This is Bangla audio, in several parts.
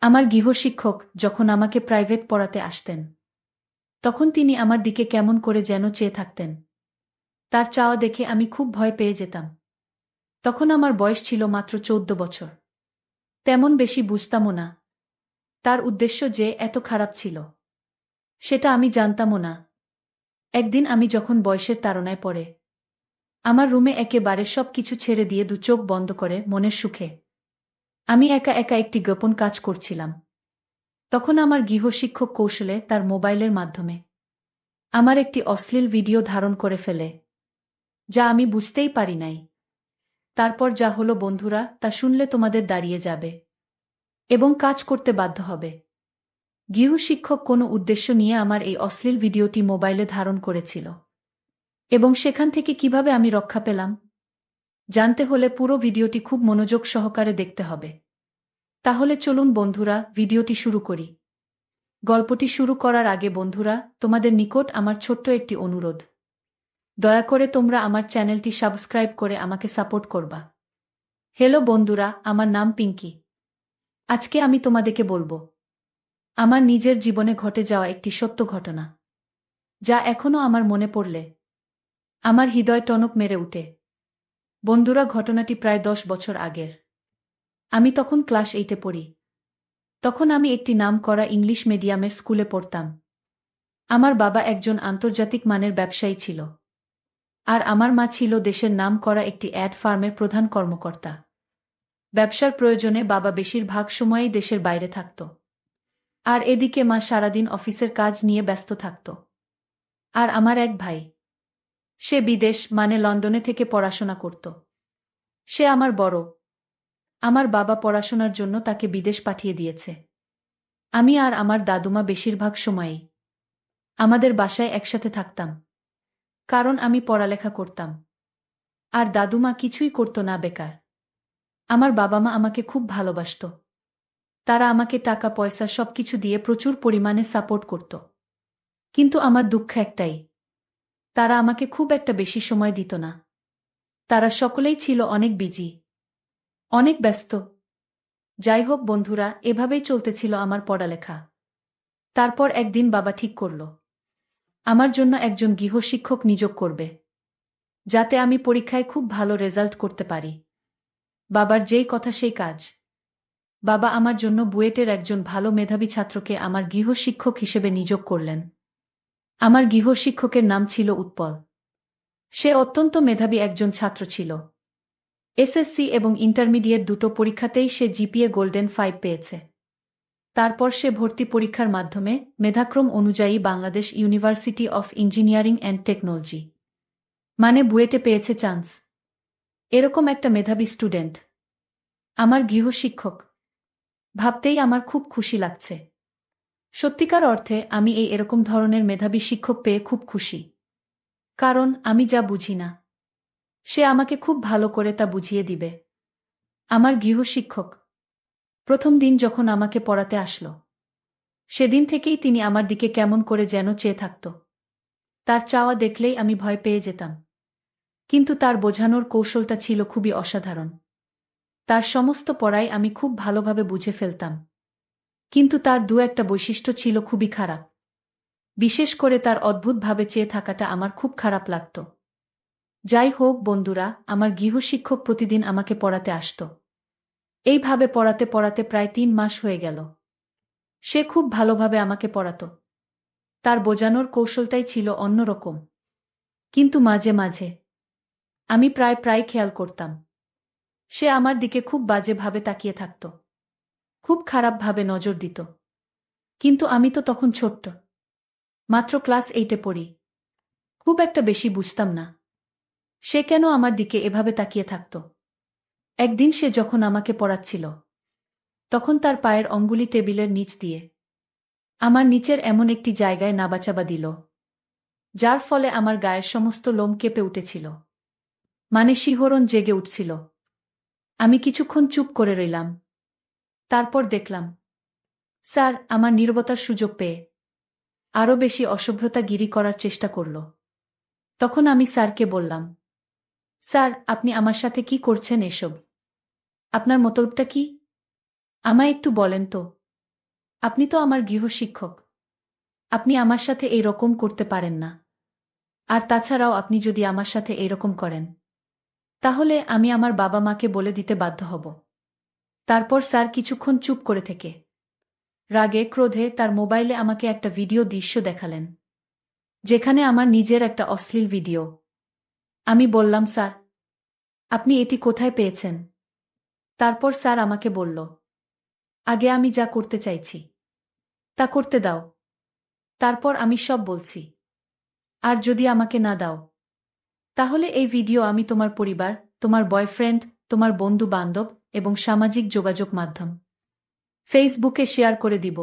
আমার গৃহশিক্ষক যখন আমাকে প্রাইভেট পড়াতে আসতেন, তখন তিনি আমার দিকে কেমন করে যেন চেয়ে থাকতেন। তার চাওয়া দেখে আমি খুব ভয় পেয়ে যেতাম। তখন আমার বয়স ছিল মাত্র 14 বছর। তেমন বেশি বুঝতামও না তার উদ্দেশ্য যে এত খারাপ ছিল, সেটা আমি জানতামও না। একদিন আমি যখন বয়সের তাড়নায় পড়ে আমার রুমে একেবারে সব কিছু ছেড়ে দিয়ে দু চোখ বন্ধ করে মনের সুখে আমি একা একা একটি গোপন কাজ করছিলাম, তখন আমার গৃহশিক্ষক কৌশলে তার মোবাইলের মাধ্যমে আমার একটি অশ্লীল ভিডিও ধারণ করে ফেলে, যা আমি বুঝতেই পারি নাই। তারপর যা হলো বন্ধুরা, তা শুনলে তোমাদের দাঁড়িয়ে যাবে এবং কাজ করতে বাধ্য হবে। গৃহশিক্ষক কোনো উদ্দেশ্য নিয়ে আমার এই অশ্লীল ভিডিওটি মোবাইলে ধারণ করেছিল, এবং সেখান থেকে কিভাবে আমি রক্ষা পেলাম জানতে হলে পুরো ভিডিওটি খুব মনোযোগ সহকারে দেখতে হবে। তাহলে চলুন বন্ধুরা, ভিডিওটি শুরু করি। গল্পটি শুরু করার আগে বন্ধুরা, তোমাদের নিকট আমার ছোট্ট একটি অনুরোধ। দয়া করে তোমরা আমার চ্যানেলটি সাবস্ক্রাইব করে আমাকে সাপোর্ট করবা। হ্যালো বন্ধুরা, আমার নাম পিঙ্কি। আজকে আমি তোমাদেরকে বলবো আমার নিজের জীবনে ঘটে যাওয়া একটি সত্য ঘটনা, যা এখনো আমার মনে পড়লে আমার হৃদয় টনক মেরে উঠে। বন্ধুরা, ঘটনাটি প্রায় 10 বছর আগের। আমি তখন ক্লাস 8-এ পড়ি। তখন আমি একটি নামকরা ইংলিশ মিডিয়ামের স্কুলে পড়তাম। আমার বাবা একজন আন্তর্জাতিক মানের ব্যবসায়ী ছিল, আর আমার মা ছিল দেশের নামকরা একটি অ্যাড ফার্মের প্রধান কর্মকর্তা। ব্যবসার প্রয়োজনে বাবা বেশিরভাগ সময়েই দেশের বাইরে থাকত, আর এদিকে মা সারাদিন অফিসের কাজ নিয়ে ব্যস্ত থাকত। আর আমার এক ভাই, সে বিদেশ মানে লন্ডনে থেকে পড়াশোনা করত। সে আমার বড়। আমার বাবা পড়াশোনার জন্য তাকে বিদেশ পাঠিয়ে দিয়েছে। আমি আর আমার দাদুমা বেশিরভাগ সময়ই আমাদের বাসায় একসাথে থাকতাম, কারণ আমি পড়ালেখা করতাম আর দাদুমা কিছুই করত না, বেকার। আমার বাবা মা আমাকে খুব ভালোবাসত। তারা আমাকে টাকা পয়সা সবকিছু দিয়ে প্রচুর পরিমাণে সাপোর্ট করত। কিন্তু আমার দুঃখ একটাই, তারা আমাকে খুব একটা বেশি সময় দিত না। তারা সকলেই ছিল অনেক বিজি, অনেক ব্যস্ত। যাই হোক বন্ধুরা, এভাবেই চলতেছিল আমার পড়ালেখা। তারপর একদিন বাবা ঠিক করল আমার জন্য একজন গৃহশিক্ষক নিয়োগ করবে, যাতে আমি পরীক্ষায় খুব ভালো রেজাল্ট করতে পারি। বাবার যেই কথা সেই কাজ। বাবা আমার জন্য বুয়েটের একজন ভালো মেধাবী ছাত্রকে আমার গৃহশিক্ষক হিসেবে নিয়োগ করলেন। আমার গৃহশিক্ষকের নাম ছিল উৎপল। সে অত্যন্ত মেধাবী একজন ছাত্র ছিল। এসএসসি এবং ইন্টারমিডিয়েট দুটো পরীক্ষাতেই সে জিপিএ গোল্ডেন 5 পেয়েছে। তারপর সে ভর্তি পরীক্ষার মাধ্যমে মেধাক্রম অনুযায়ী Bangladesh university of engineering and technology মানে বুয়েটে পেয়েছে চান্স। এরকম একটা মেধাবী স্টুডেন্ট আমার গৃহশিক্ষক, ভাবতেই আমার খুব খুশি লাগছে। সত্যিকার অর্থে আমি এই এরকম ধরনের মেধাবী শিক্ষক পেয়ে খুব খুশি, কারণ আমি যা বুঝি না সে আমাকে খুব ভালো করে তা বুঝিয়ে দিবে। আমার গৃহশিক্ষক প্রথম দিন যখন আমাকে পড়াতে আসলো, সেদিন থেকেই তিনি আমার দিকে কেমন করে যেন চেয়ে থাকত। তার চাওয়া দেখলেই আমি ভয় পেয়ে যেতাম, কিন্তু তার বোঝানোর কৌশলটা ছিল খুবই অসাধারণ। তার সমস্ত পড়াই আমি খুব ভালোভাবে বুঝে ফেলতাম, কিন্তু তার দু একটা বৈশিষ্ট্য ছিল খুবই খারাপ। বিশেষ করে তার অদ্ভুতভাবে চেয়ে থাকাটা আমার খুব খারাপ লাগত। যাই হোক বন্ধুরা, আমার গৃহশিক্ষক প্রতিদিন আমাকে পড়াতে আসত। এইভাবে পড়াতে পড়াতে প্রায় 3 মাস হয়ে গেল। সে খুব ভালোভাবে আমাকে পড়াত। তার বোঝানোর কৌশলটাই ছিল অন্যরকম। কিন্তু মাঝে মাঝে আমি প্রায় প্রায় খেয়াল করতাম সে আমার দিকে খুব বাজেভাবে তাকিয়ে থাকত, খুব খারাপভাবে নজর দিত। কিন্তু আমি তো তখন ছোট্ট, মাত্র ক্লাস 8-এ পড়ি, খুব একটা বেশি বুঝতাম না সে কেন আমার দিকে এভাবে তাকিয়ে থাকত। একদিন সে যখন আমাকে পড়াচ্ছিল, তখন তার পায়ের অঙ্গুলি টেবিলের নিচ দিয়ে আমার নিচের এমন একটি জায়গায় নাবাচাবা দিল, যার ফলে আমার গায়ের সমস্ত লোম কেঁপে উঠেছিল, মানে শিহরণ জেগে উঠছিল। আমি কিছুক্ষণ চুপ করে রইলাম। তারপর দেখলাম স্যার আমার নীরবতার সুযোগ পেয়ে আরও বেশি অসভ্যতাগিরি করার চেষ্টা করল। তখন আমি স্যারকে বললাম, স্যার আপনি আমার সাথে কি করছেন এসব? আপনার মতলবটা কি? আমায় একটু বলেন তো। আপনি তো আমার গৃহশিক্ষক। আপনি আমার সাথে এই রকম করতে পারেন না। আর তাছাড়াও আপনি যদি আমার সাথে এইরকম করেন, তাহলে আমি আমার বাবা-মাকে বলে দিতে বাধ্য হব। তারপর স্যার কিছুক্ষণ চুপ করে থেকে রাগে ক্রোধে তার মোবাইলে আমাকে একটা ভিডিও দৃশ্য দেখালেন, যেখানে আমার নিজের একটা অশ্লীল ভিডিও। আমি বললাম, স্যার, আপনি এটি কোথায় পেয়েছেন? তারপর স্যার আমাকে বলল, আগে আমি যা করতে চাইছি তা করতে দাও, তারপর আমি সব বলছি। আর যদি আমাকে না দাও, তাহলে এই ভিডিও আমি তোমার পরিবার, তোমার বয়ফ্রেন্ড, তোমার বন্ধু বান্ধব এবং সামাজিক যোগাযোগ মাধ্যম ফেসবুকে শেয়ার করে দিব।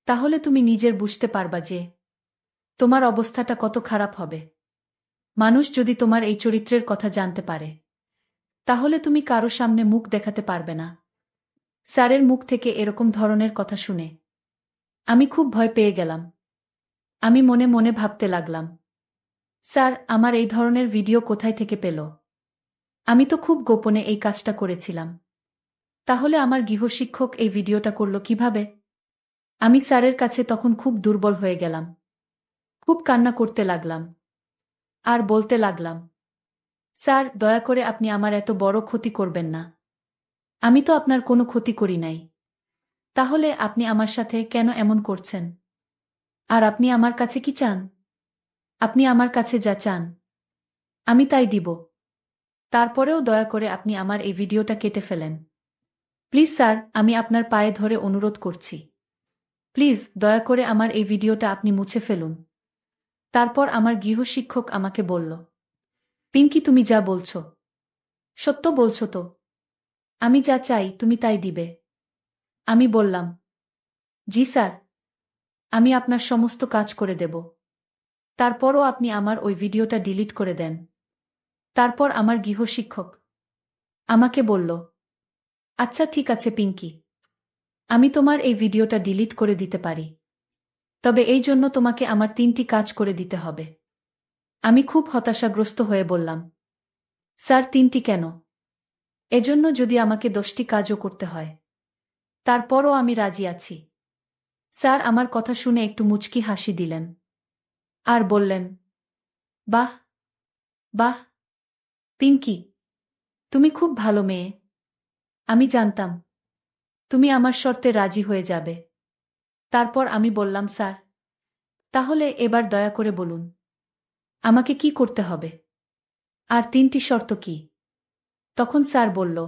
তাহলে তুমি নিজের বুঝতে পারবা যে তোমার অবস্থাটা কত খারাপ হবে। মানুষ যদি তোমার এই চরিত্রের কথা জানতে পারে, তাহলে তুমি কারো সামনে মুখ দেখাতে পারবে না। স্যারের মুখ থেকে এরকম ধরনের কথা শুনে আমি খুব ভয় পেয়ে গেলাম। আমি মনে মনে ভাবতে লাগলাম, স্যার আমার এই ধরনের ভিডিও কোথায় থেকে পেল? আমি তো খুব গোপনে এই কাজটা করেছিলাম। তাহলে আমার গৃহশিক্ষক এই ভিডিওটা করল কিভাবে? আমি স্যারের কাছে তখন খুব দুর্বল হয়ে গেলাম। খুব কান্না করতে লাগলাম। আর বলতে লাগলাম, স্যার দয়া করে আপনি আমার এত বড় ক্ষতি করবেন না। আমি তো আপনার কোনো ক্ষতি করি নাই। তাহলে আপনি আমার সাথে কেন এমন করছেন? আর আপনি আমার কাছে কি চান? আপনি আমার কাছে যা চান, আমি তাই দিব। তারপরেও দয়া করে আপনি আমার এই ভিডিওটা কেটে ফেলেন। প্লিজ স্যার, আমি আপনার পায়ে ধরে অনুরোধ করছি। প্লিজ দয়া করে আমার এই ভিডিওটা আপনি মুছে ফেলুন। তারপর আমার গৃহশিক্ষক আমাকে বলল, পিঙ্কি তুমি যা বলছো, সত্য বলছো তো? আমি যা চাই তুমি তাই দিবে? আমি বললাম, জি স্যার, আমি আপনার সমস্ত কাজ করে দেব। তারপরও আপনি আমার ওই ভিডিওটা ডিলিট করে দেন। তারপর আমার গৃহশিক্ষক আমাকে বলল, আচ্ছা ঠিক আছে পিঙ্কি, আমি তোমার এই ভিডিওটা ডিলিট করে দিতে পারি। তবে এই জন্য তোমাকে আমার 3টি কাজ করে দিতে হবে। আমি খুব হতাশাগ্রস্ত হয়ে বললাম, স্যার 3টি কেন? এজন্য যদি আমাকে 10টি কাজও করতে হয়, তারপরও আমি রাজি আছি। স্যার আমার কথা শুনে একটু মুচকি হাসি দিলেন। আর বললেন, বাহ বাহ পিঙ্কি, তুমি খুব ভালো মেয়ে। আমি জানতাম তুমি আমার শর্তে রাজি হয়ে যাবে। তারপর আমি বললাম, স্যার, তাহলে এবার দয়া করে বলুন আমাকে কি করতে হবে? আর 3টি শর্ত কি? তখন স্যার বলল,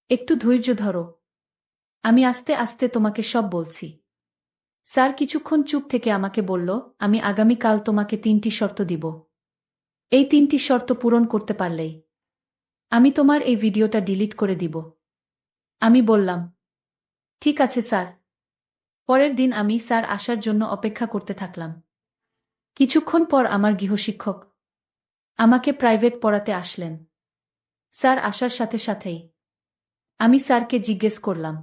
একটু ধৈর্য ধরো, আমি আস্তে আস্তে তোমাকে সব বলছি। স্যার কিছুক্ষণ চুপ থেকে আমাকে বলল, আমি আগামীকাল তোমাকে 3টি শর্ত দিব। এই 3টি শর্ত পূরণ করতে পারলেই আমি তোমার এই ভিডিওটা ডিলিট করে দিব। আমি বললাম, ঠিক আছে স্যার। পরের দিন আমি স্যার আসার জন্য অপেক্ষা করতে থাকলাম। কিছুক্ষণ পর আমার গৃহশিক্ষক আমাকে প্রাইভেট পড়াতে আসলেন। স্যার আসার সাথে সাথেই আমি স্যারকে জিজ্ঞেস করলাম,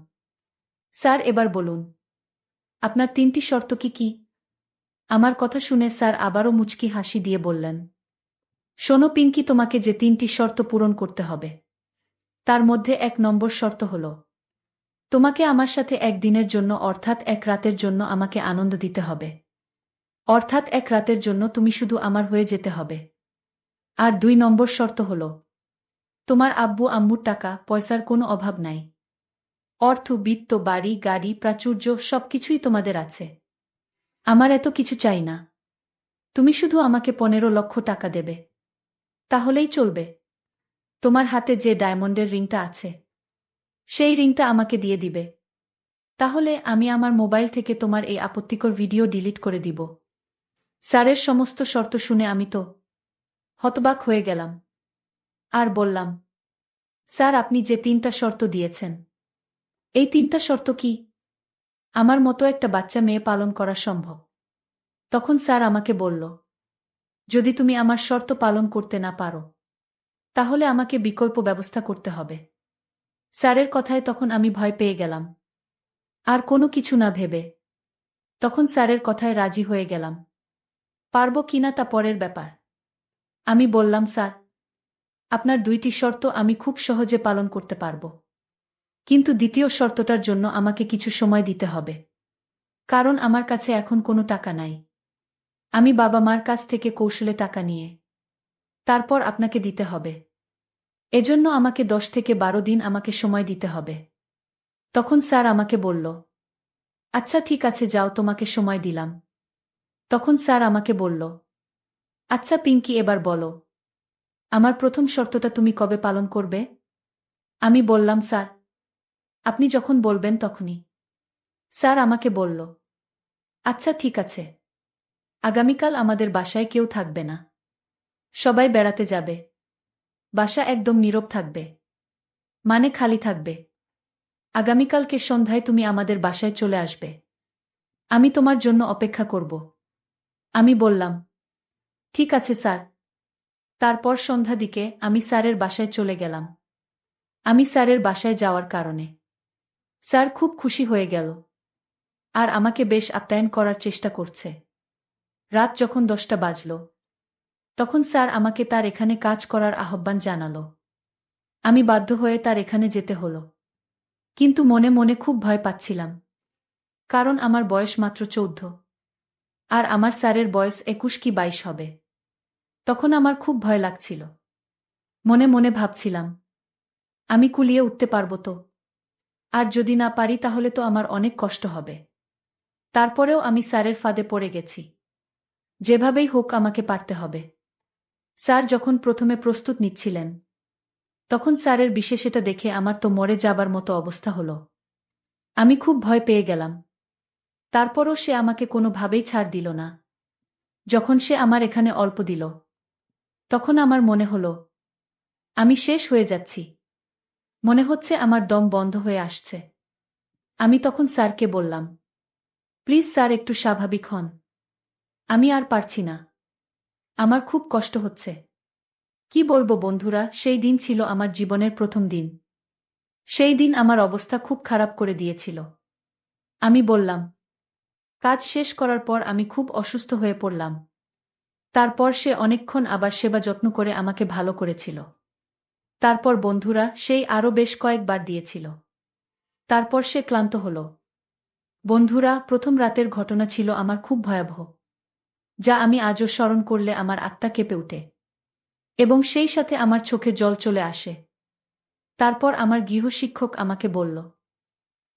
স্যার এবার বলুন আপনার 3টি শর্ত কি কি? আমার কথা শুনে স্যার আবারও মুচকি হাসি দিয়ে বললেন, শোনো পিঙ্কি, তোমাকে যে 3টি শর্ত পূরণ করতে হবে, তার মধ্যে 1 নম্বর শর্ত হল, তোমাকে আমার সাথে 1 দিনের জন্য অর্থাৎ 1 রাতের জন্য আমাকে আনন্দ দিতে হবে। অর্থাৎ 1 রাতের জন্য তুমি শুধু আমার হয়ে যেতে হবে। আর 2 নম্বর শর্ত হল, তোমার আব্বু আম্মুর টাকা পয়সার কোনো অভাব নাই। অর্থ বিত্ত বাড়ি গাড়ি প্রাচুর্য সবকিছুই তোমাদের আছে। আমার এত কিছু চাই না। তুমি শুধু আমাকে 15 লক্ষ টাকা দেবে, তাহলেই চলবে। তোমার হাতে যে ডায়মন্ডের রিংটা আছে, সেই রিংটা আমাকে দিয়ে দিবে। তাহলে আমি আমার মোবাইল থেকে তোমার এই আপত্তিকর ভিডিও ডিলিট করে দিব। স্যারের সমস্ত শর্ত শুনে আমি তো হতবাক হয়ে গেলাম। আর বললাম, স্যার আপনি যে 3টা শর্ত দিয়েছেন, এই 3টা শর্ত কি আমার মতো একটা বাচ্চা মেয়ে পালন করা সম্ভব? তখন স্যার আমাকে বলল, যদি তুমি আমার শর্ত পালন করতে না পারো, তাহলে আমাকে বিকল্প ব্যবস্থা করতে হবে। স্যারের কথায় তখন আমি ভয় পেয়ে গেলাম। আর কোনো কিছু না ভেবে তখন স্যারের কথায় রাজি হয়ে গেলাম। পারবো কিনা তা পরের ব্যাপার। আমি বললাম, স্যার আপনার 2টি শর্ত আমি খুব সহজে পালন করতে পারব। কিন্তু দ্বিতীয় শর্তটার জন্য আমাকে কিছু সময় দিতে হবে। কারণ আমার কাছে এখন কোনো টাকা নাই। আমি বাবা মার কাছ থেকে কৌশলে টাকা নিয়ে তারপর আপনাকে দিতে হবে। এজন্য আমাকে 10 থেকে 12 দিন আমাকে সময় দিতে হবে। তখন স্যার আমাকে বলল, আচ্ছা ঠিক আছে যাও, তোমাকে সময় দিলাম। তখন স্যার আমাকে বলল, আচ্ছা পিঙ্কি, এবার বলো, আমার প্রথম শর্তটা তুমি কবে পালন করবে? আমি বললাম, স্যার, আপনি যখন বলবেন তখনই। স্যার আমাকে বলল, আচ্ছা ঠিক আছে, আগামীকাল আমাদের বাসায় কেউ থাকবে না। সবাই বেড়াতে যাবে। বাসা একদম নীরব থাকবে, মানে খালি থাকবে। আগামীকালকে সন্ধ্যায় তুমি আমাদের বাসায় চলে আসবে। আমি তোমার জন্য অপেক্ষা করব। আমি বললাম, ঠিক আছে স্যার। তারপর সন্ধ্যা দিকে আমি স্যারের বাসায় চলে গেলাম। আমি স্যারের বাসায় যাওয়ার কারণে স্যার খুব খুশি হয়ে গেল আর আমাকে বেশ আপ্যায়ন করার চেষ্টা করছে। রাত যখন 10টা বাজল, তখন স্যার আমাকে তার এখানে কাজ করার আহ্বান জানালো। আমি বাধ্য হয়ে তার এখানে যেতে হলো। কিন্তু মনে মনে খুব ভয় পাচ্ছিলাম, কারণ আমার বয়স মাত্র 14 আর আমার স্যারের বয়স 21 কি 22 হবে। তখন আমার খুব ভয় লাগছিল। মনে মনে ভাবছিলাম, আমি কুলিয়ে উঠতে পারব তো? আর যদি না পারি তাহলে তো আমার অনেক কষ্ট হবে। তারপরেও আমি স্যারের ফাঁদে পড়ে গেছি। যেভাবেই হোক আমাকে পারতে হবে। স্যার যখন প্রথমে প্রস্তুত নিচ্ছিলেন, তখন স্যারের বিশেষটা দেখে আমার তো মরে যাবার মতো অবস্থা হলো। আমি খুব ভয় পেয়ে গেলাম। তারপরও সে আমাকে কোনোভাবেই ছাড় দিল না। যখন সে আমার এখানে অল্প দিল, তখন আমার মনে হলো আমি শেষ হয়ে যাচ্ছি। মনে হচ্ছে আমার দম বন্ধ হয়ে আসছে। আমি তখন স্যারকে বললাম, প্লিজ স্যার, একটু স্বাভাবিক হন। আমি আর পারছি না। আমার খুব কষ্ট হচ্ছে। কি বলবো বন্ধুরা, সেই দিন ছিল আমার জীবনের প্রথম দিন। সেই দিন আমার অবস্থা খুব খারাপ করে দিয়েছিল। আমি বললাম, কাজ শেষ করার পর আমি খুব অসুস্থ হয়ে পড়লাম। তারপর সে অনেকক্ষণ আবার সেবা যত্ন করে আমাকে ভালো করেছিল। তারপর বন্ধুরা সেই আরও বেশ কয়েকবার দিয়েছিল। তারপর সে ক্লান্ত হল। বন্ধুরা, প্রথম রাতের ঘটনা ছিল আমার খুব ভয়াবহ, যা আমি আজও স্মরণ করলে আমার আত্মা কেঁপে ওঠে এবং সেই সাথে আমার চোখে জল চলে আসে। তারপর আমার গৃহশিক্ষক আমাকে বলল,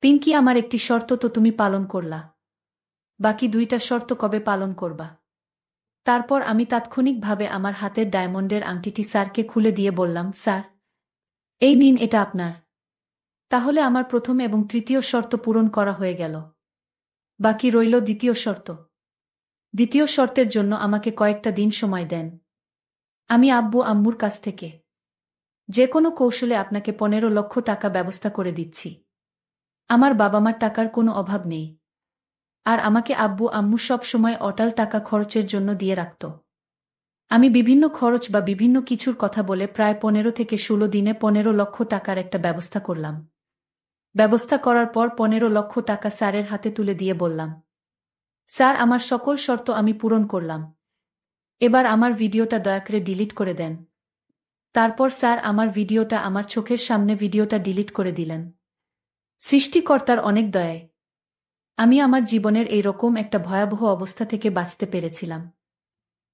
পিঙ্কি, আমার একটি শর্ত তো তুমি পালন করলা, বাকি 2টা শর্ত কবে পালন করবা? তারপর আমি তাৎক্ষণিকভাবে আমার হাতের ডায়মন্ডের আংটিটি স্যারকে খুলে দিয়ে বললাম, স্যার, এই নিন, এটা আপনার। তাহলে আমার প্রথম এবং তৃতীয় শর্ত পূরণ করা হয়ে গেল। বাকি রইল দ্বিতীয় শর্ত। দ্বিতীয় শর্তের জন্য আমাকে কয়েকটা দিন সময় দেন। আমি আব্বু আম্মুর কাছ থেকে যে কোনো কৌশলে আপনাকে 15 লক্ষ টাকা ব্যবস্থা করে দিচ্ছি। আমার বাবা মার টাকার কোনো অভাব নেই। আর আমাকে আব্বু আম্মু সব সময় অটাল টাকা খরচের জন্য দিয়ে রাখত। আমি বিভিন্ন খরচ বা বিভিন্ন কিছুর কথা বলে প্রায় 15 থেকে 16 দিনে 15 লক্ষ টাকার একটা ব্যবস্থা করলাম। ব্যবস্থা করার পর 15 লক্ষ টাকা স্যারের হাতে তুলে দিয়ে বললাম, স্যার, আমার সকল শর্ত আমি পূরণ করলাম। এবার আমার ভিডিওটা দয়া করে ডিলিট করে দেন। তারপর স্যার আমার চোখের সামনে ভিডিওটা ডিলিট করে দিলেন। সৃষ্টিকর্তার অনেক দয়ায় আমি আমার জীবনের এই রকম একটা ভয়াবহ অবস্থা থেকে বাঁচতে পেরেছিলাম।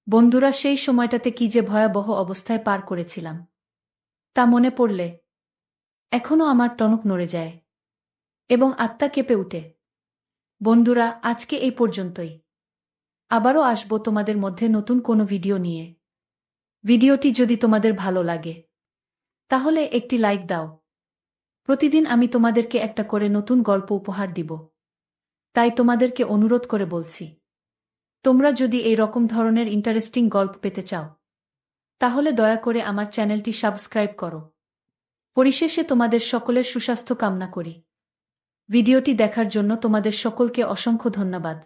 বন্ধুরা, সেই সময়টাতে কি যে ভয়াবহ অবস্থায় পার করেছিলাম, তা মনে পড়লে এখনও আমার টনক নড়ে যায় এবং আত্মা কেঁপে উঠে। বন্ধুরা, আজকে এই পর্যন্তই। আবারও আসবো তোমাদের মধ্যে নতুন কোনো ভিডিও নিয়ে। ভিডিওটি যদি তোমাদের ভালো লাগে, তাহলে একটি লাইক দাও। প্রতিদিন আমি তোমাদেরকে একটা করে নতুন গল্প উপহার দিব। তাই তোমাদেরকে অনুরোধ করে বলছি, তোমরা যদি এই রকম ধরনের ইন্টারেস্টিং গল্প পেতে চাও, তাহলে দয়া করে আমার চ্যানেলটি সাবস্ক্রাইব করো। পরিশেষে তোমাদের সকলের সুস্বাস্থ্য কামনা করি। ভিডিওটি দেখার জন্য তোমাদের সকলকে অসংখ্য ধন্যবাদ।